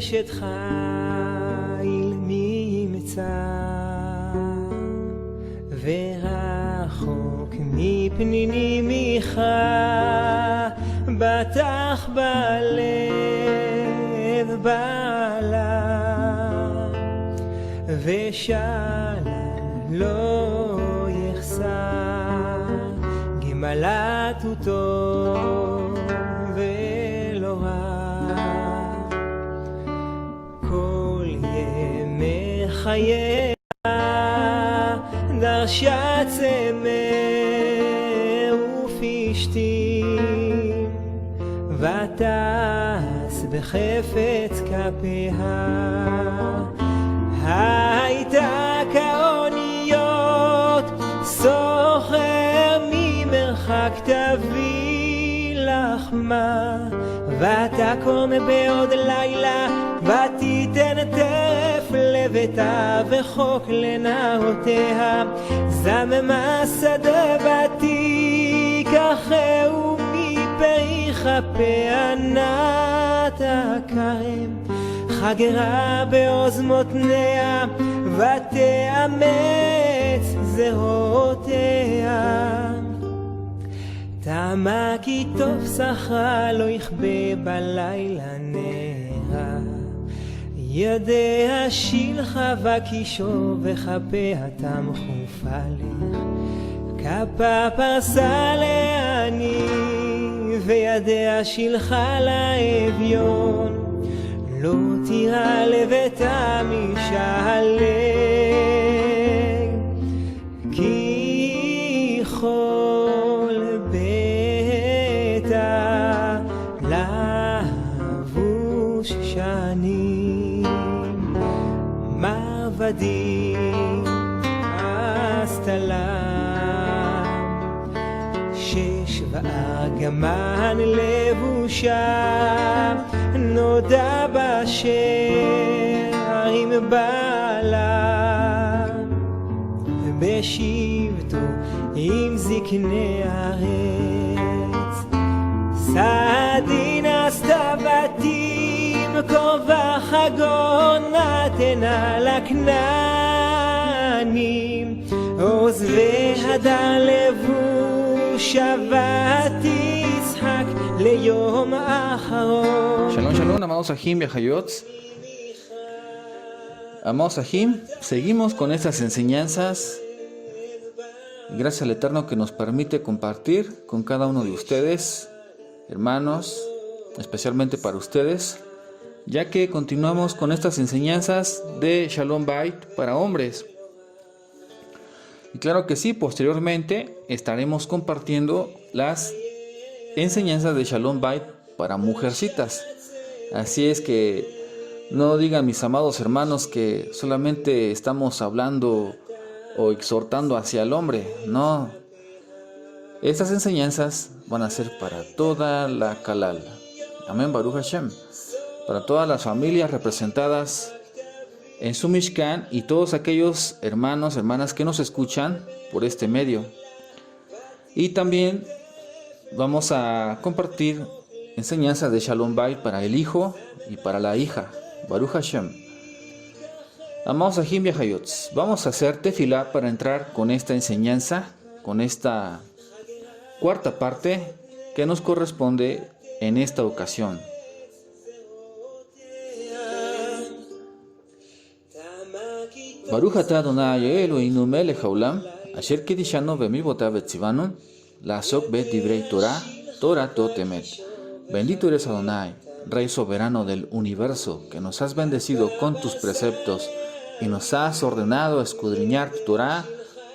אשת חיל ממצא, ורחוק מפניני מיכה, בטח בלב בעלה, ושלל לא יחסר, גמלה תותו ולא רע, כל ימי חייה דרשה צמר ופשתים, ותעש בחפץ כפיה, הייתה כאוניות סוחר ממרחק תביא לחמה, ותקום בעוד לילה ותיתן טרף לביתה וחוק לנעותיה, זממה שדה ותיקחהו מפרי כפיה, ענת הכרם חגרה בעוז מותניה, ותאמץ זרועותיה, טעמה כי טוב שכרה לא יכבה בלילה נרה, ידיה שילחה וקישו וכפיה תמכו פלך, כפה פרסה לעני וידיה שילחה לאביון, לא תירא לביתה משעלי, כי כל ביתה לבוש שנים, מעבדים אסתלם, שש וארגמן לבושה, נודע בשערים בעלה, בשבתו עם זקני הארץ, סעדין עשתה בתים קרובה חגונה תנה לכנענים, עוזבי הדר לבושה ותשחק ליום אחרון. Shalom, shalom, amados Ajim y Ajayots. Amados Ajim, seguimos con estas enseñanzas. Gracias al Eterno que nos permite compartir con cada uno de ustedes, hermanos, especialmente para ustedes, ya que continuamos con estas enseñanzas de Shalom Bait para hombres. Y claro que sí, posteriormente estaremos compartiendo las enseñanzas de Shalom Bait para mujercitas. Así es que no digan, mis amados hermanos, que solamente estamos hablando o exhortando hacia el hombre. No, estas enseñanzas van a ser para toda la Kalal. Amén, Baruch Hashem. Para todas las familias representadas en su Mishkan y todos aquellos hermanos, hermanas que nos escuchan por este medio. Y también vamos a compartir enseñanzas de Shalom Bait para el hijo y para la hija. Baruch Hashem. Amados Ajim y Ajayots, vamos a hacer tefilá para entrar con esta enseñanza, con esta cuarta parte que nos corresponde en esta ocasión. Baruch atah Adonai Eloheinu melech haolam, asher kidishanu b'mitzvotav v'tzivanu, la'asok bet divrei Torah, Toratot emet. Bendito eres Adonai, Rey soberano del universo, que nos has bendecido con tus preceptos y nos has ordenado escudriñar tu Torah,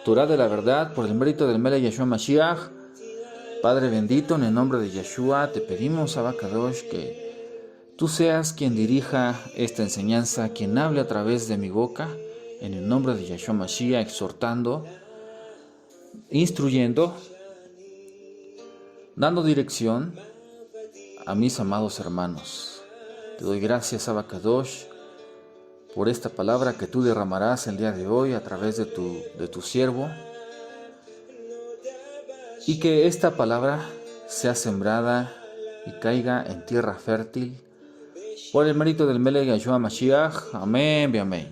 Torah de la verdad, por el mérito del Melech Yeshua Mashiach. Padre bendito, en el nombre de Yeshua, te pedimos, Abba Kadosh, que tú seas quien dirija esta enseñanza, quien hable a través de mi boca, en el nombre de Yeshua Mashiach, exhortando, instruyendo, dando dirección a mis amados hermanos. Te doy gracias, Abba Kadosh, por esta palabra que tú derramarás el día de hoy a través de tu siervo, y que esta palabra sea sembrada y caiga en tierra fértil, Por el mérito del Melech Yahshua Mashiach. Amén y amén.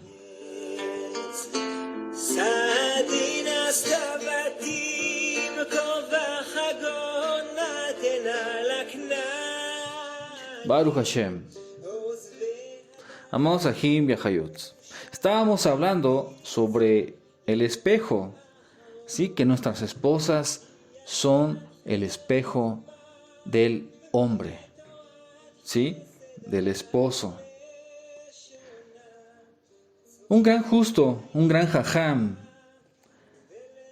Baruch Hashem. Amados Ahim y Ahayot. Estábamos hablando sobre el espejo, ¿sí? Que nuestras esposas son el espejo del hombre, ¿sí? Del esposo. Un gran justo, un gran jajam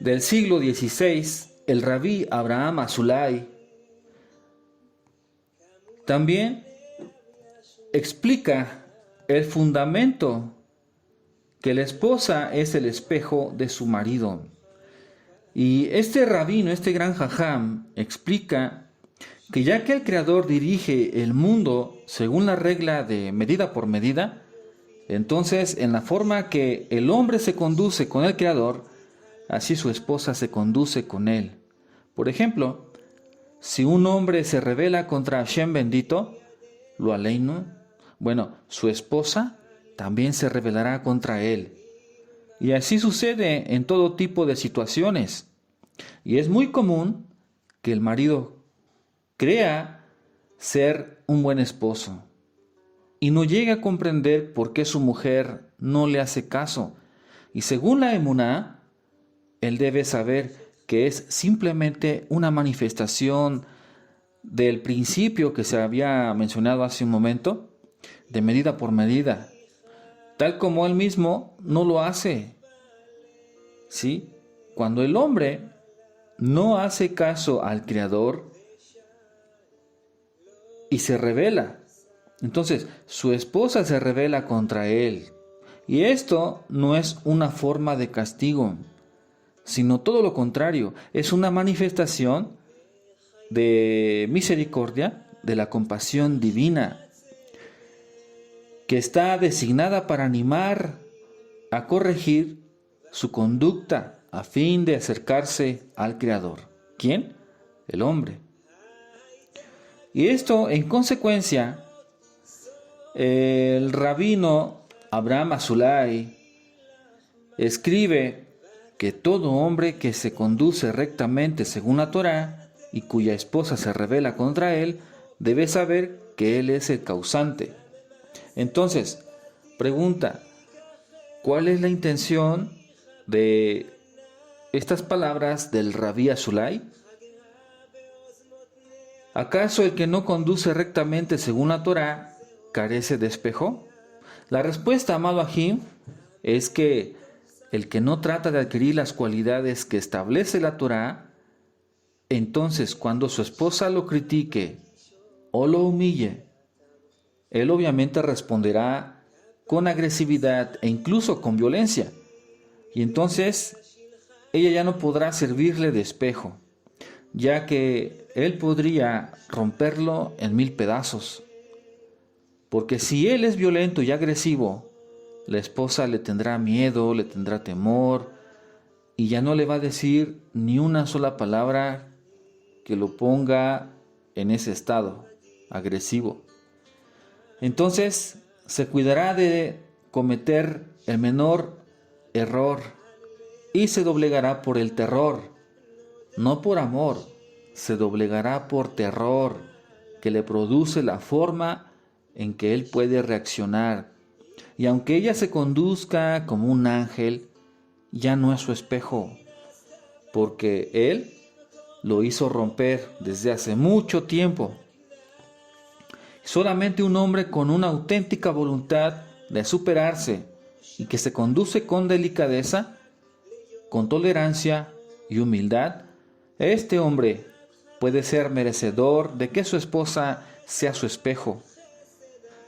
del siglo XVI, el rabí Abraham Azulay, también explica el fundamento que la esposa es el espejo de su marido. Y este rabino, este gran jajam, explica que ya que el Creador dirige el mundo según la regla de medida por medida, entonces en la forma que el hombre se conduce con el Creador, así su esposa se conduce con él. Por ejemplo, si un hombre se rebela contra Hashem bendito, lo aleinu, bueno, su esposa también se rebelará contra él. Y así sucede en todo tipo de situaciones. Y es muy común que el marido crea ser un buen esposo y no llega a comprender por qué su mujer no le hace caso. Y según la emuná, él debe saber que es simplemente una manifestación del principio que se había mencionado hace un momento, de medida por medida, tal como él mismo no lo hace. ¿Sí? Cuando el hombre no hace caso al Creador y se rebela, entonces su esposa se rebela contra él. Y esto no es una forma de castigo, sino todo lo contrario, es una manifestación de misericordia, de la compasión divina, que está designada para animar a corregir su conducta a fin de acercarse al Creador. ¿Quién? El hombre. Y esto, en consecuencia, el rabino Abraham Azulay escribe que todo hombre que se conduce rectamente según la Torá y cuya esposa se rebela contra él, debe saber que él es el causante. Entonces, pregunta, ¿cuál es la intención de estas palabras del rabí Azulay? ¿Acaso el que no conduce rectamente según la Torá carece de espejo? La respuesta, amado Ahim, es que el que no trata de adquirir las cualidades que establece la Torá, entonces cuando su esposa lo critique o lo humille, él obviamente responderá con agresividad e incluso con violencia. Y entonces ella ya no podrá servirle de espejo, ya que él podría romperlo en 1000 pedazos. Porque si él es violento y agresivo, la esposa le tendrá miedo, le tendrá temor, y ya no le va a decir ni una sola palabra que lo ponga en ese estado agresivo. Entonces se cuidará de cometer el menor error y se doblegará por el terror, no por amor, se doblegará por terror que le produce la forma en que él puede reaccionar. Y aunque ella se conduzca como un ángel, ya no es su espejo, porque él lo hizo romper desde hace mucho tiempo. Solamente un hombre con una auténtica voluntad de superarse y que se conduce con delicadeza, con tolerancia y humildad, este hombre puede ser merecedor de que su esposa sea su espejo.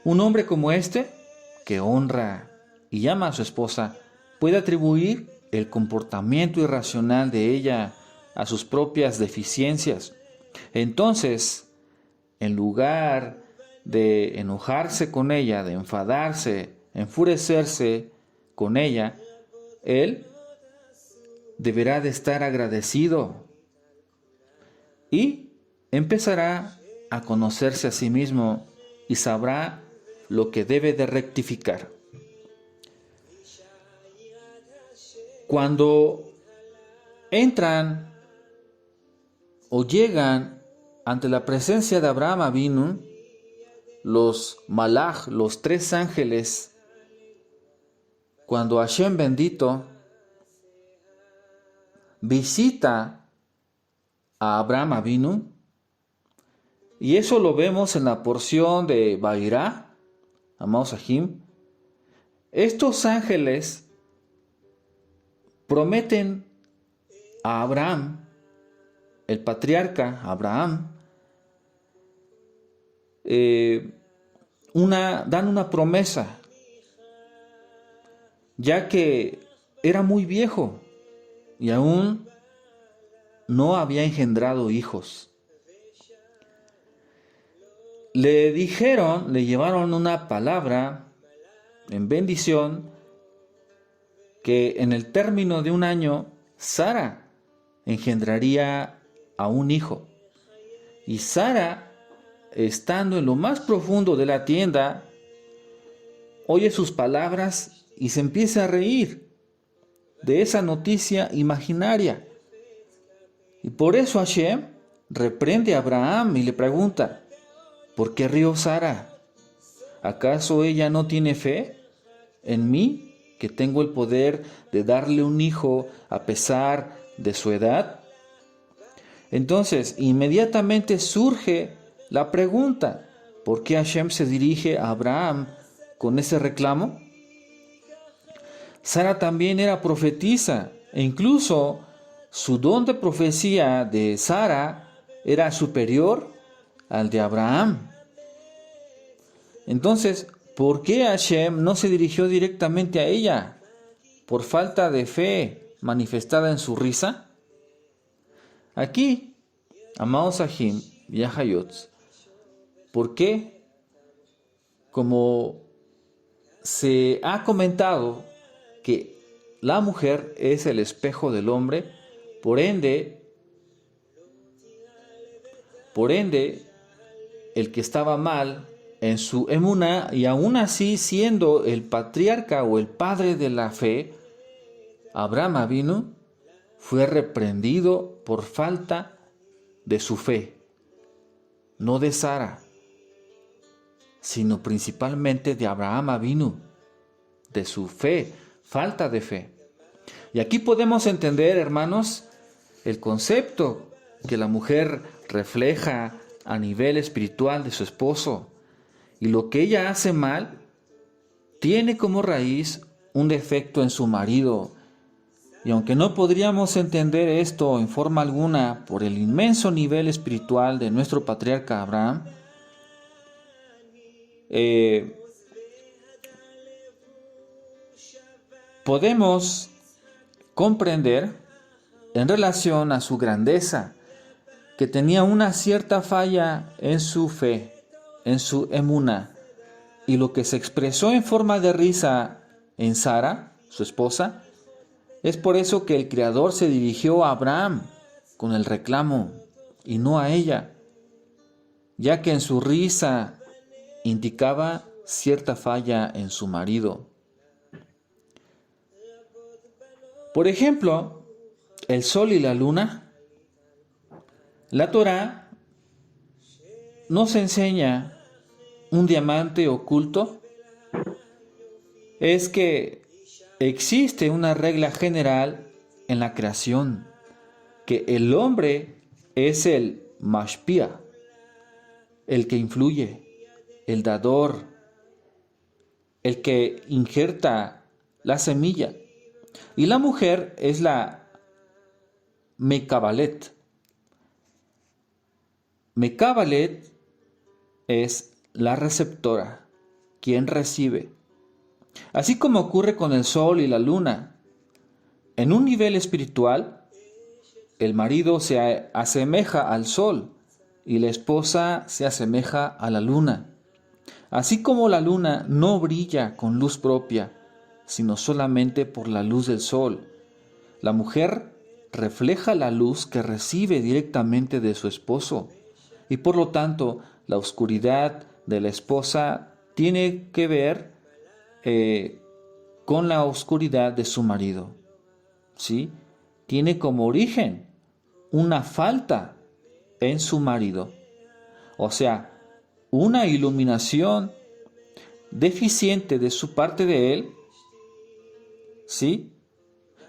Un hombre como este, que honra y ama a su esposa, puede atribuir el comportamiento irracional de ella a sus propias deficiencias. Entonces, en lugar de enojarse con ella, de enfadarse, enfurecerse con ella, él deberá de estar agradecido y empezará a conocerse a sí mismo y sabrá lo que debe de rectificar. Cuando entran o llegan ante la presencia de Abraham Avinu, los Malach, los 3 ángeles, cuando Hashem bendito visita a Abraham Avinu, y eso lo vemos en la porción de Vairá, amados Ajim, estos ángeles prometen a Abraham, el patriarca Abraham, dan una promesa, ya que era muy viejo y aún no había engendrado hijos. Le llevaron una palabra en bendición, que en el término de un año Sara engendraría a un hijo. Y Sara, estando en lo más profundo de la tienda, oye sus palabras y se empieza a reír de esa noticia imaginaria. Y por eso Hashem reprende a Abraham y le pregunta: ¿por qué rió Sara? ¿Acaso ella no tiene fe en mí, que tengo el poder de darle un hijo a pesar de su edad? Entonces, inmediatamente surge la pregunta: ¿por qué Hashem se dirige a Abraham con ese reclamo? Sara también era profetisa, e incluso su don de profecía de Sara era superior al de Abraham. Entonces, ¿por qué Hashem no se dirigió directamente a ella? ¿Por falta de fe manifestada en su risa? Aquí, amados Ajim y Ahayots, ¿por qué? Como se ha comentado que la mujer es el espejo del hombre, por ende, el que estaba mal en su emuná, y aún así siendo el patriarca o el padre de la fe, Abraham Avinu fue reprendido por falta de su fe, no de Sara, sino principalmente de Abraham Avinu, de su fe, falta de fe. Y aquí podemos entender, hermanos, el concepto que la mujer refleja a nivel espiritual de su esposo, y lo que ella hace mal tiene como raíz un defecto en su marido. Y aunque no podríamos entender esto en forma alguna por el inmenso nivel espiritual de nuestro patriarca Abraham, podemos comprender en relación a su grandeza que tenía una cierta falla en su fe, en su emuná, y lo que se expresó en forma de risa en Sara, su esposa, es por eso que el Creador se dirigió a Abraham con el reclamo y no a ella, ya que en su risa indicaba cierta falla en su marido. Por ejemplo, el sol y la luna. La Torá nos enseña un diamante oculto. Es que existe una regla general en la creación, que el hombre es el mashpia, el que influye, el dador, el que injerta la semilla, y la mujer es la mekabalet. Mekabalet es la receptora, quien recibe. Así como ocurre con el sol y la luna, en un nivel espiritual, el marido se asemeja al sol y la esposa se asemeja a la luna. Así como la luna no brilla con luz propia, sino solamente por la luz del sol, la mujer refleja la luz que recibe directamente de su esposo, y por lo tanto la oscuridad de la esposa tiene que ver con la oscuridad de su marido, ¿sí? Tiene como origen una falta en su marido, o sea, una iluminación deficiente de su parte de él, ¿sí?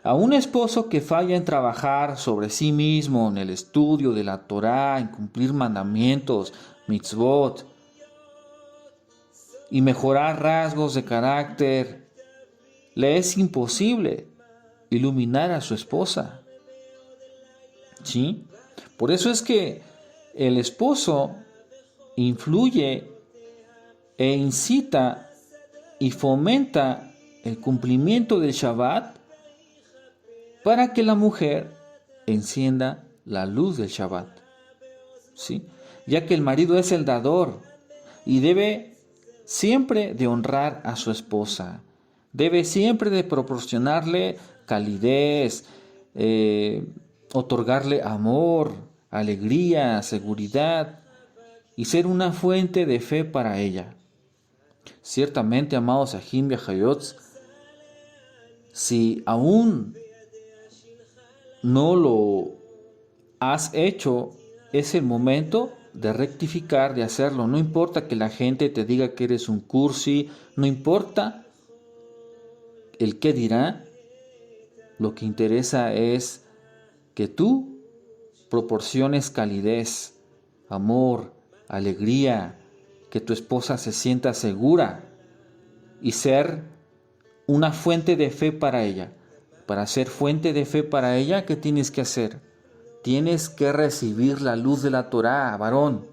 A un esposo que falla en trabajar sobre sí mismo, en el estudio de la Torá, en cumplir mandamientos, mitzvot, y mejorar rasgos de carácter, le es imposible iluminar a su esposa, ¿sí? Por eso es que el esposo influye e incita y fomenta el cumplimiento del Shabbat para que la mujer encienda la luz del Shabbat, ¿sí? Ya que el marido es el dador y debe siempre de honrar a su esposa, debe siempre de proporcionarle calidez, otorgarle amor, alegría, seguridad y ser una fuente de fe para ella. Ciertamente, amados Ajim y Ajayot, si aún no lo has hecho, es el momento de rectificar, de hacerlo. No importa que la gente te diga que eres un cursi, no importa el qué dirá, lo que interesa es que tú proporciones calidez, amor, alegría, que tu esposa se sienta segura y ser una fuente de fe para ella. Para ser fuente de fe para ella, ¿qué tienes que hacer? Tienes que recibir la luz de la Torá, varón.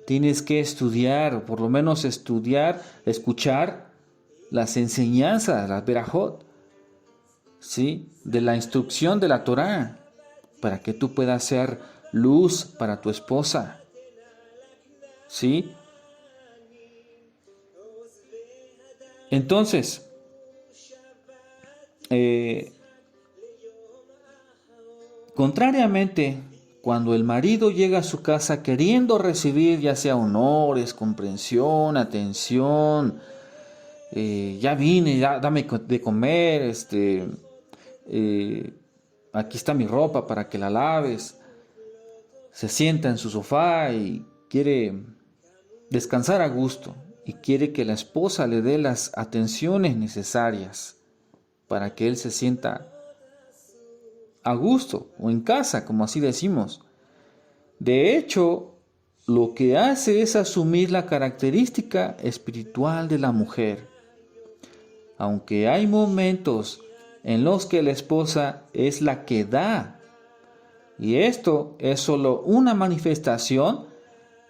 Tienes que estudiar, o por lo menos estudiar, escuchar las enseñanzas, las verajot, ¿sí? De la instrucción de la Torá, para que tú puedas ser luz para tu esposa, ¿sí? Entonces, contrariamente, cuando el marido llega a su casa queriendo recibir ya sea honores, comprensión, atención, ya vine, ya dame de comer, aquí está mi ropa para que la laves, se sienta en su sofá y quiere descansar a gusto y quiere que la esposa le dé las atenciones necesarias para que él se sienta a gusto o en casa, como así decimos. De hecho, lo que hace es asumir la característica espiritual de la mujer. Aunque hay momentos en los que la esposa es la que da, y esto es solo una manifestación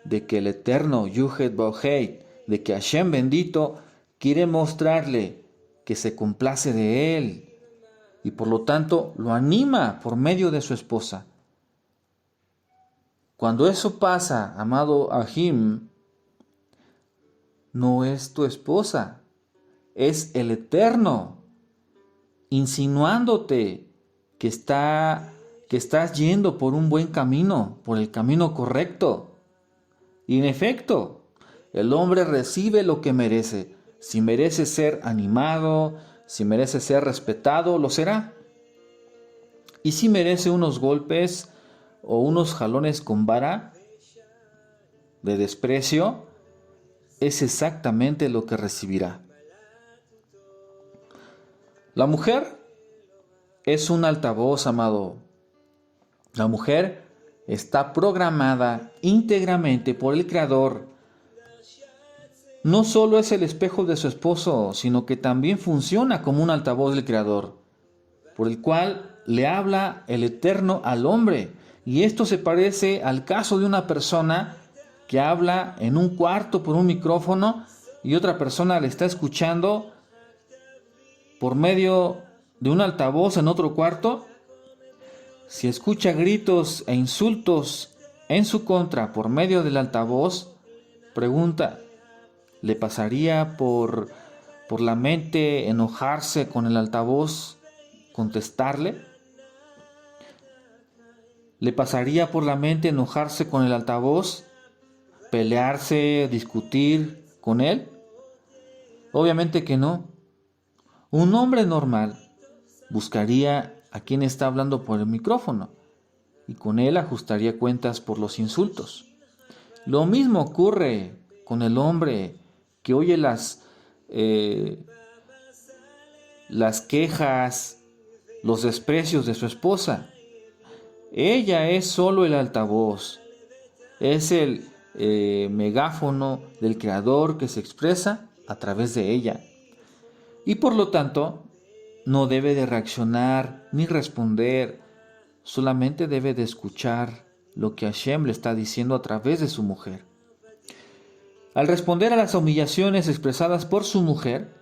de que el eterno Yuhet Boheit, de que Hashem bendito quiere mostrarle que se complace de él y por lo tanto lo anima por medio de su esposa. Cuando eso pasa, amado Ahim, no es tu esposa, es el Eterno insinuándote que estás yendo por un buen camino, por el camino correcto. Y en efecto, el hombre recibe lo que merece. Si merece ser animado, si merece ser respetado, lo será. Y si merece unos golpes o unos jalones con vara de desprecio, es exactamente lo que recibirá. La mujer es un altavoz, amado. La mujer está programada íntegramente por el Creador. No solo es el espejo de su esposo, sino que también funciona como un altavoz del Creador, por el cual le habla el Eterno al hombre. Y esto se parece al caso de una persona que habla en un cuarto por un micrófono y otra persona le está escuchando por medio de un altavoz en otro cuarto. Si escucha gritos e insultos en su contra por medio del altavoz, pregunta, ¿le pasaría por la mente enojarse con el altavoz, contestarle? ¿Le pasaría por la mente enojarse con el altavoz, pelearse, discutir con él? Obviamente que no. Un hombre normal buscaría a quien está hablando por el micrófono y con él ajustaría cuentas por los insultos. Lo mismo ocurre con el hombre que oye las quejas, los desprecios de su esposa. Ella es solo el altavoz, es el megáfono del Creador que se expresa a través de ella. Y por lo tanto, no debe de reaccionar ni responder, solamente debe de escuchar lo que Hashem le está diciendo a través de su mujer. Al responder a las humillaciones expresadas por su mujer,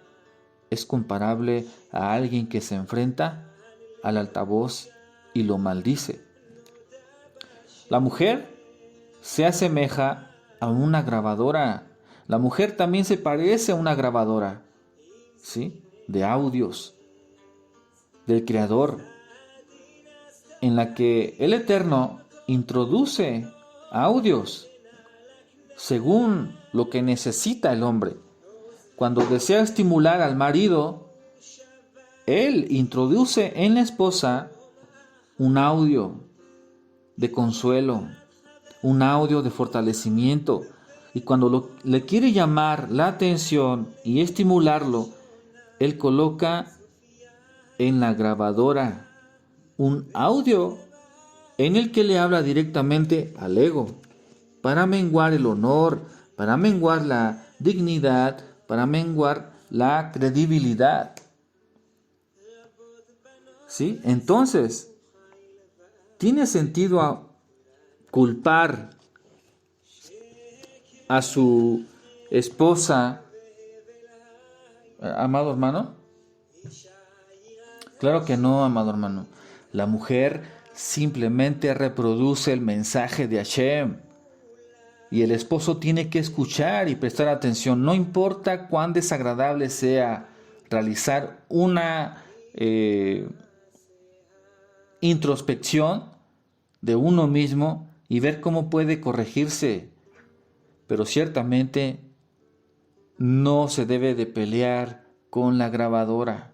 es comparable a alguien que se enfrenta al altavoz y lo maldice. La mujer se asemeja a una grabadora. La mujer también se parece a una grabadora, ¿sí?, de audios del Creador, en la que el Eterno introduce audios según lo que necesita el hombre. Cuando desea estimular al marido, él introduce en la esposa un audio de consuelo, un audio de fortalecimiento. Y cuando le quiere llamar la atención y estimularlo, él coloca en la grabadora un audio en el que le habla directamente al ego, para menguar el honor, para menguar la dignidad, para menguar la credibilidad. ¿Sí? Entonces, ¿tiene sentido culpar a su esposa, amado hermano? Claro que no, amado hermano. La mujer simplemente reproduce el mensaje de Hashem. Y el esposo tiene que escuchar y prestar atención. No importa cuán desagradable sea realizar una introspección de uno mismo y ver cómo puede corregirse. Pero ciertamente no se debe de pelear con la grabadora.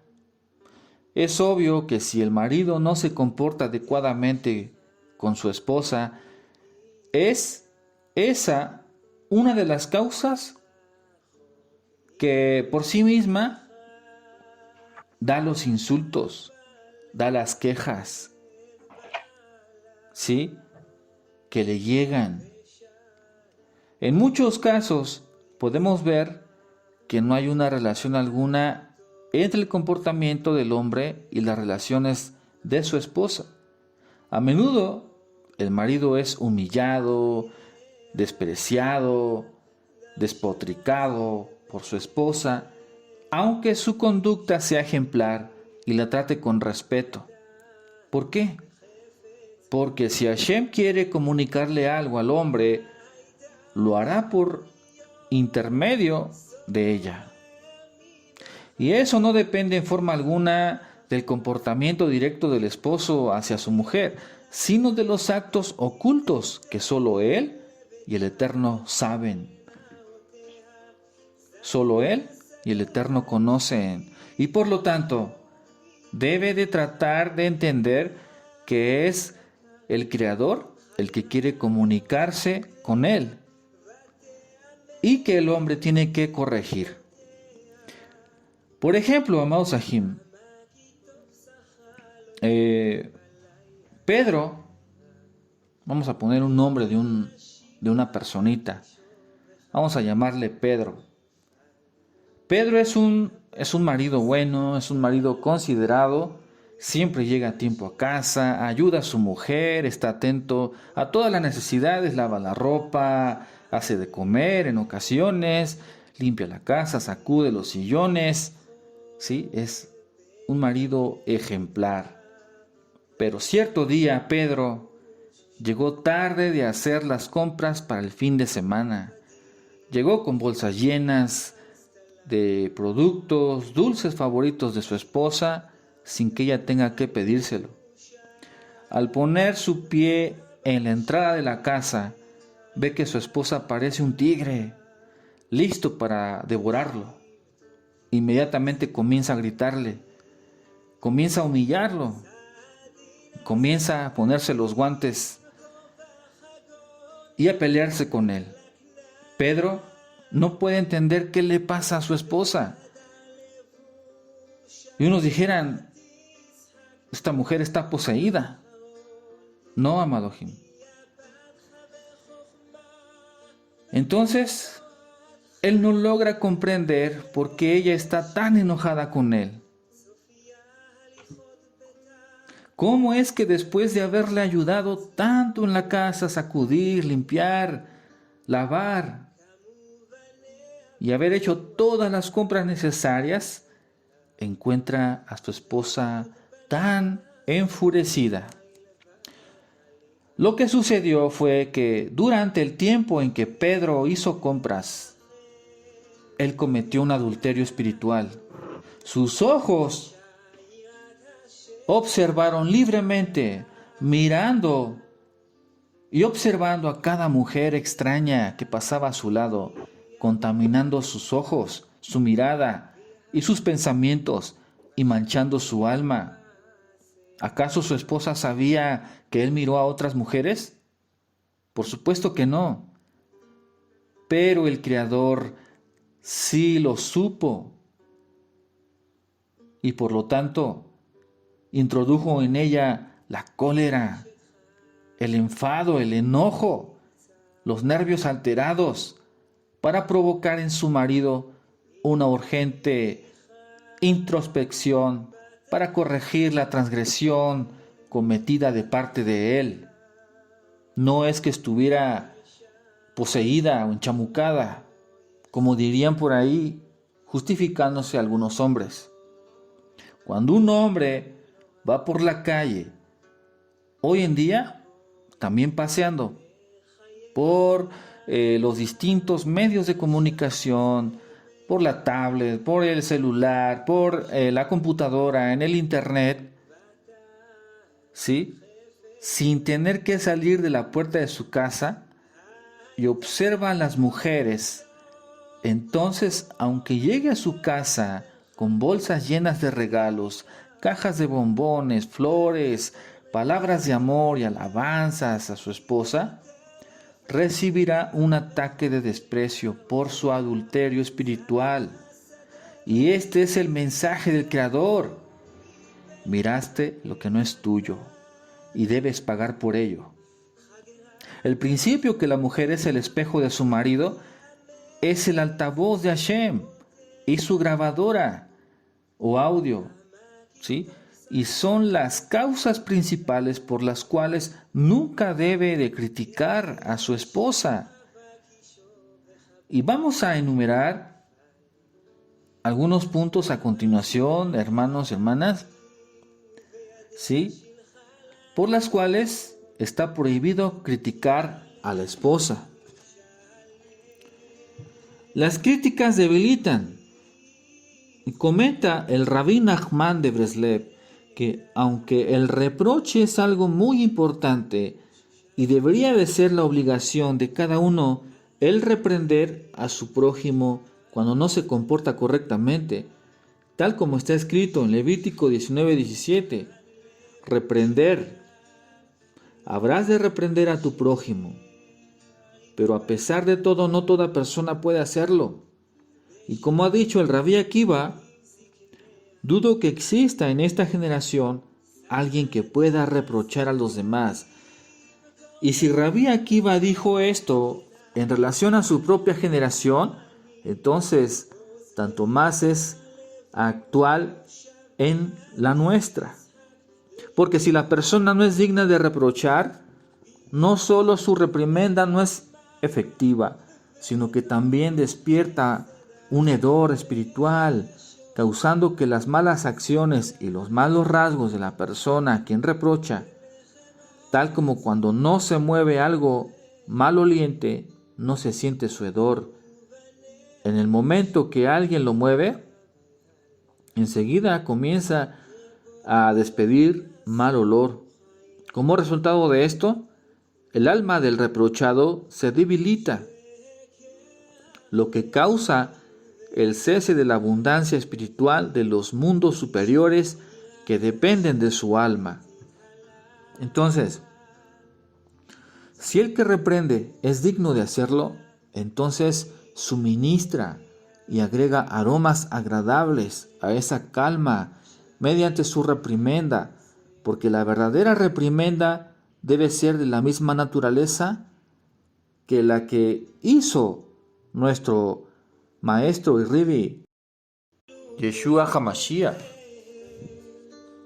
Es obvio que si el marido no se comporta adecuadamente con su esposa, es esa una de las causas que por sí misma da los insultos, da las quejas, ¿sí?, que le llegan. En muchos casos podemos ver que no hay una relación alguna entre el comportamiento del hombre y las relaciones de su esposa. A menudo el marido es humillado, despreciado, despotricado por su esposa, aunque su conducta sea ejemplar y la trate con respeto. ¿Por qué? Porque si Hashem quiere comunicarle algo al hombre, lo hará por intermedio de ella. Y eso no depende en forma alguna del comportamiento directo del esposo hacia su mujer, sino de los actos ocultos que solo él y el Eterno saben. Solo él y el Eterno conocen. Y por lo tanto, debe de tratar de entender que es el Creador el que quiere comunicarse con él y que el hombre tiene que corregir. Por ejemplo, amados Sahim, Pedro, vamos a poner un nombre de una personita, vamos a llamarle Pedro. Pedro es un marido bueno, es un marido considerado, siempre llega a tiempo a casa, ayuda a su mujer, está atento a todas las necesidades, lava la ropa, hace de comer en ocasiones, limpia la casa, sacude los sillones. Sí, es un marido ejemplar. Pero cierto día Pedro llegó tarde de hacer las compras para el fin de semana. Llegó con bolsas llenas de productos, dulces favoritos de su esposa, sin que ella tenga que pedírselo. Al poner su pie en la entrada de la casa, ve que su esposa parece un tigre, listo para devorarlo. inmediatamente comienza a gritarle, comienza a humillarlo, comienza a ponerse los guantes y a pelearse con él. Pedro no puede entender qué le pasa a su esposa. Y unos dijeran, esta mujer está poseída. No, amado Jim. Entonces, él no logra comprender por qué ella está tan enojada con él. ¿Cómo es que después de haberle ayudado tanto en la casa, sacudir, limpiar, lavar y haber hecho todas las compras necesarias, encuentra a su esposa tan enfurecida? Lo que sucedió fue que durante el tiempo en que Pedro hizo compras, él cometió un adulterio espiritual. Sus ojos observaron libremente, mirando y observando a cada mujer extraña que pasaba a su lado, contaminando sus ojos, su mirada y sus pensamientos y manchando su alma. ¿Acaso su esposa sabía que él miró a otras mujeres? Por supuesto que no. Pero el Creador sí lo supo y por lo tanto introdujo en ella la cólera, el enfado, el enojo, los nervios alterados, para provocar en su marido una urgente introspección para corregir la transgresión cometida de parte de él. No es que estuviera poseída o enchamucada, como dirían por ahí, justificándose algunos hombres. Cuando un hombre va por la calle, hoy en día, también paseando por los distintos medios de comunicación, por la tablet, por el celular, por la computadora, en el internet, ¿sí? Sin tener que salir de la puerta de su casa, y observa a las mujeres, entonces, aunque llegue a su casa con bolsas llenas de regalos, cajas de bombones, flores, palabras de amor y alabanzas a su esposa, recibirá un ataque de desprecio por su adulterio espiritual. Y este es el mensaje del Creador. Miraste lo que no es tuyo y debes pagar por ello. El principio que la mujer es el espejo de su marido es el altavoz de Hashem y su grabadora o audio, ¿sí? Y son las causas principales por las cuales nunca debe de criticar a su esposa. Y vamos a enumerar algunos puntos a continuación, hermanos y hermanas, ¿sí? Por las cuales está prohibido criticar a la esposa. Las críticas debilitan. Y comenta el Rabí Nachman de Breslev que aunque el reproche es algo muy importante y debería de ser la obligación de cada uno el reprender a su prójimo cuando no se comporta correctamente, tal como está escrito en Levítico 19:17, reprender, habrás de reprender a tu prójimo, pero a pesar de todo no toda persona puede hacerlo. Y como ha dicho el Rabí Akiva, dudo que exista en esta generación alguien que pueda reprochar a los demás. Y si Rabí Akiva dijo esto en relación a su propia generación, entonces tanto más es actual en la nuestra. Porque si la persona no es digna de reprochar, no solo su reprimenda no es efectiva, sino que también despierta un hedor espiritual, causando que las malas acciones y los malos rasgos de la persona a quien reprocha, tal como cuando no se mueve algo maloliente, no se siente su hedor. En el momento que alguien lo mueve, enseguida comienza a despedir mal olor. Como resultado de esto, el alma del reprochado se debilita, lo que causa el cese de la abundancia espiritual de los mundos superiores que dependen de su alma. Entonces, si el que reprende es digno de hacerlo, entonces suministra y agrega aromas agradables a esa calma mediante su reprimenda, porque la verdadera reprimenda debe ser de la misma naturaleza que la que hizo nuestro maestro y Rabbi Yeshua HaMashiach.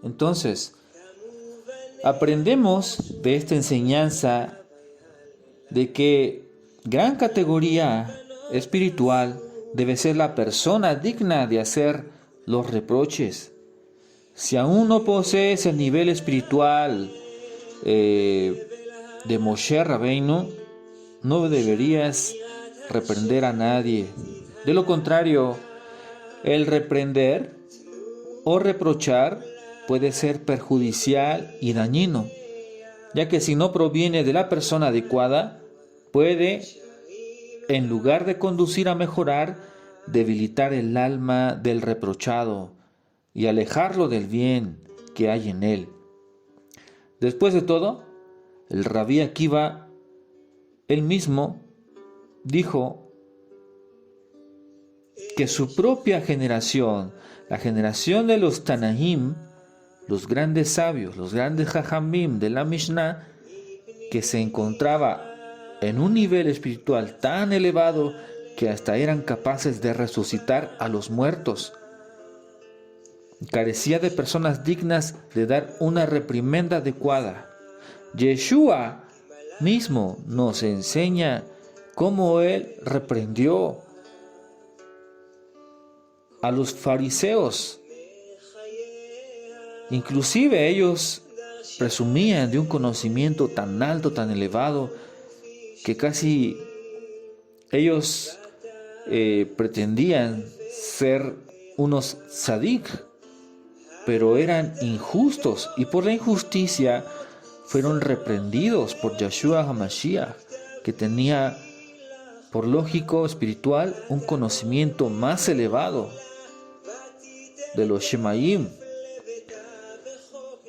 Entonces, aprendemos de esta enseñanza de que gran categoría espiritual debe ser la persona digna de hacer los reproches. Si aún no posees el nivel espiritual de Moshe Rabbeinu, no deberías reprender a nadie. De lo contrario, el reprender o reprochar puede ser perjudicial y dañino, ya que si no proviene de la persona adecuada, puede, en lugar de conducir a mejorar, debilitar el alma del reprochado y alejarlo del bien que hay en él. Después de todo, el Rabí Akiva, él mismo, dijo que su propia generación, la generación de los Tanaim, los grandes sabios, los grandes Jajamim de la Mishnah, que se encontraba en un nivel espiritual tan elevado que hasta eran capaces de resucitar a los muertos, carecía de personas dignas de dar una reprimenda adecuada. Yeshua mismo nos enseña cómo él reprendió a los fariseos. Inclusive ellos presumían de un conocimiento tan alto, tan elevado, que casi ellos pretendían ser unos tzadik, pero eran injustos y por la injusticia fueron reprendidos por Yeshua HaMashiach, que tenía por lógico espiritual un conocimiento más elevado de los Shemayim.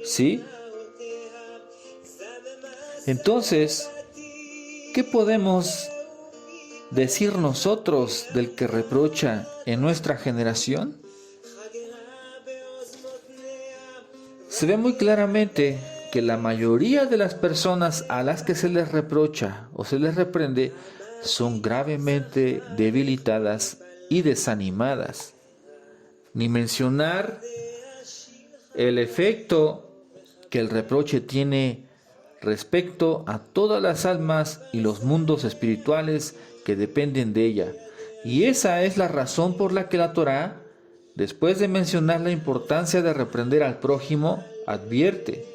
¿Sí? Entonces, ¿qué podemos decir nosotros del que reprocha en nuestra generación? Se ve muy claramente que la mayoría de las personas a las que se les reprocha o se les reprende son gravemente debilitadas y desanimadas. Ni mencionar el efecto que el reproche tiene respecto a todas las almas y los mundos espirituales que dependen de ella. Y esa es la razón por la que la Torá, después de mencionar la importancia de reprender al prójimo, advierte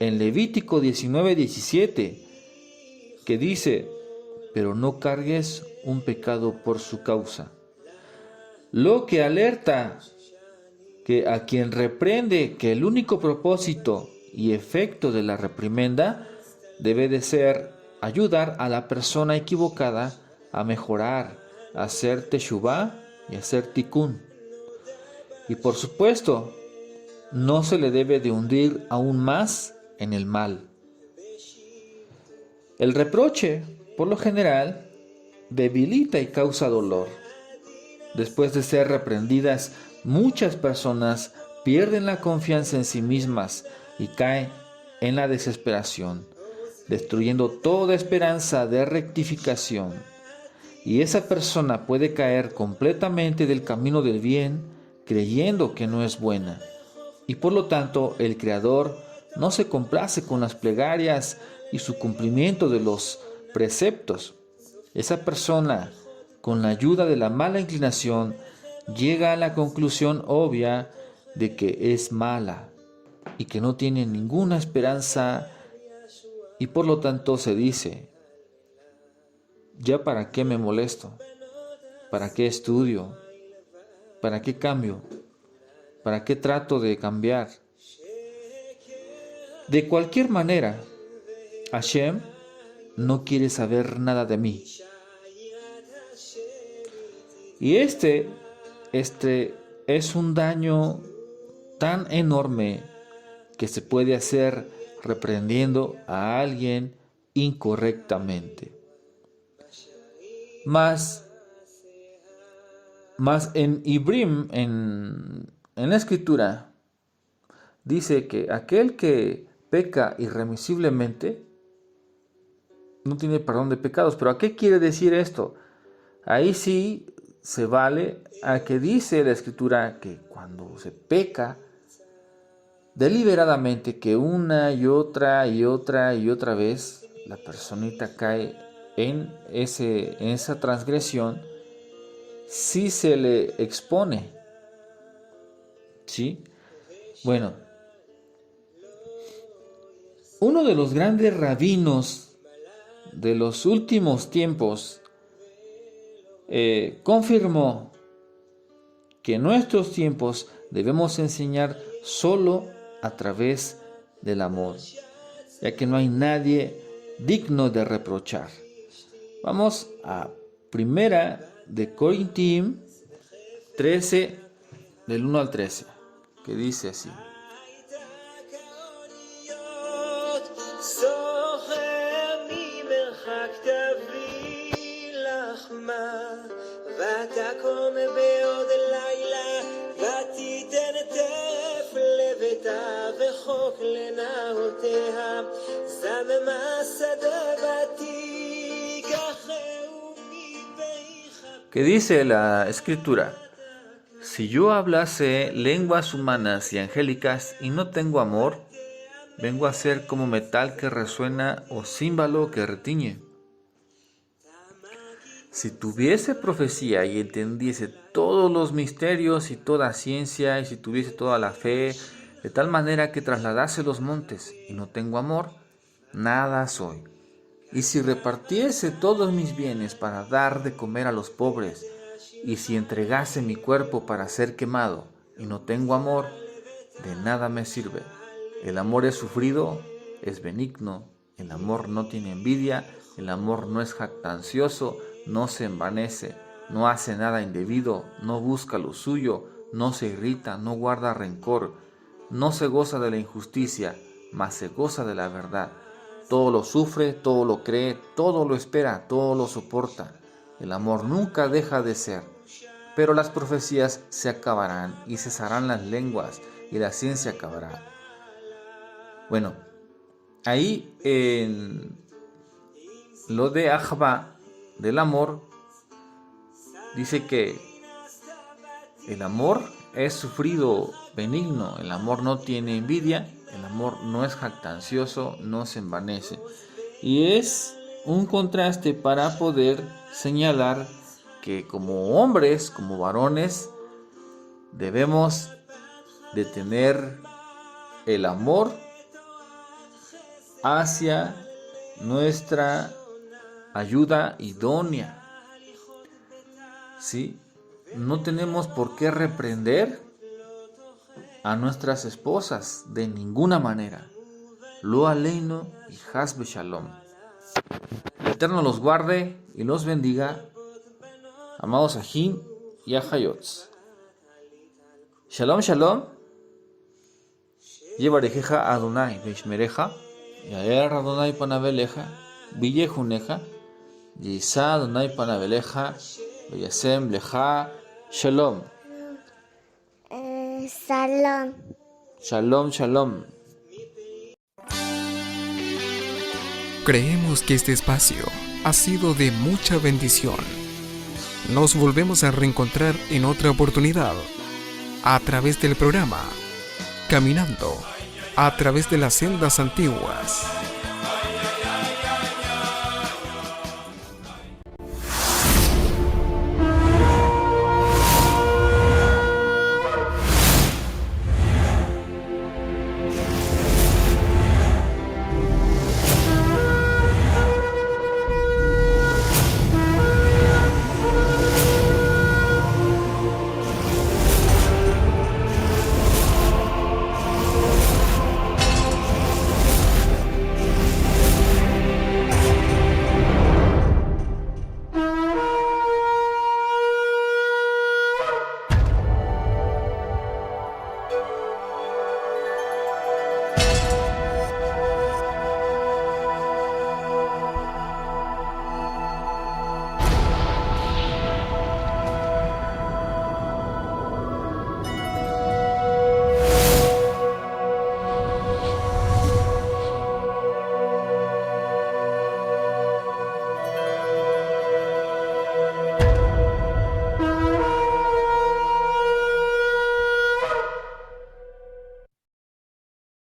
en Levítico 19:17, que dice: pero no cargues un pecado por su causa. Lo que alerta que a quien reprende que el único propósito y efecto de la reprimenda debe de ser ayudar a la persona equivocada a mejorar, a hacer teshuvá y a hacer tikkun. Y por supuesto, no se le debe de hundir aún más en el mal. El reproche, por lo general, debilita y causa dolor. Después de ser reprendidas, muchas personas pierden la confianza en sí mismas y caen en la desesperación, destruyendo toda esperanza de rectificación. Y esa persona puede caer completamente del camino del bien, creyendo que no es buena. Y por lo tanto, el Creador no se complace con las plegarias y su cumplimiento de los preceptos. Esa persona, con la ayuda de la mala inclinación, llega a la conclusión obvia de que es mala y que no tiene ninguna esperanza, y por lo tanto se dice: ¿ya para qué me molesto? ¿Para qué estudio? ¿Para qué cambio? ¿Para qué trato de cambiar? De cualquier manera, Hashem no quiere saber nada de mí. Y este este es un daño tan enorme que se puede hacer reprendiendo a alguien incorrectamente. Más en Ibrim, en la escritura, dice que aquel que peca irremisiblemente no tiene perdón de pecados. ¿Pero a qué quiere decir esto? Ahí sí se vale a que dice la escritura que cuando se peca deliberadamente, que una y otra vez la personita cae en esa transgresión, sí se le expone. ¿Sí? Bueno, uno de los grandes rabinos de los últimos tiempos confirmó que en nuestros tiempos debemos enseñar solo a través del amor, ya que no hay nadie digno de reprochar. Vamos a Primera de Corintios 13, del 1 al 13, que dice así. Que dice la escritura: si yo hablase lenguas humanas y angélicas y no tengo amor, vengo a ser como metal que resuena o címbalo que retiñe. Si tuviese profecía y entendiese todos los misterios y toda ciencia, y si tuviese toda la fe, de tal manera que trasladase los montes, y no tengo amor, nada soy. Y si repartiese todos mis bienes para dar de comer a los pobres, y si entregase mi cuerpo para ser quemado, y no tengo amor, de nada me sirve. El amor es sufrido, es benigno, el amor no tiene envidia, el amor no es jactancioso, no se envanece, no hace nada indebido, no busca lo suyo, no se irrita, no guarda rencor, no se goza de la injusticia, mas se goza de la verdad. Todo lo sufre, todo lo cree, todo lo espera, todo lo soporta. El amor nunca deja de ser. Pero las profecías se acabarán y cesarán las lenguas y la ciencia acabará. Bueno, ahí en lo de Ahva, del amor, dice que el amor es sufrido, benigno, el amor no tiene envidia, el amor no es jactancioso, no se envanece. Y es un contraste para poder señalar que como hombres, como varones, debemos de tener el amor hacia nuestra ayuda idónea. ¿Sí? No tenemos por qué reprender a nuestras esposas de ninguna manera. Lo aleino y hasbe shalom. El Eterno los guarde y los bendiga, amados Ajim y Ajayotz. Shalom, shalom. Yevarejeja Adonai Beishmereja, Yaer Adonai Panaveleja, Villejuneja, Yisa Adonai Panaveleja, Beyasem Leja, Shalom. Shalom. Shalom, shalom. Creemos que este espacio ha sido de mucha bendición. Nos volvemos a reencontrar en otra oportunidad a través del programa Caminando a través de las sendas antiguas.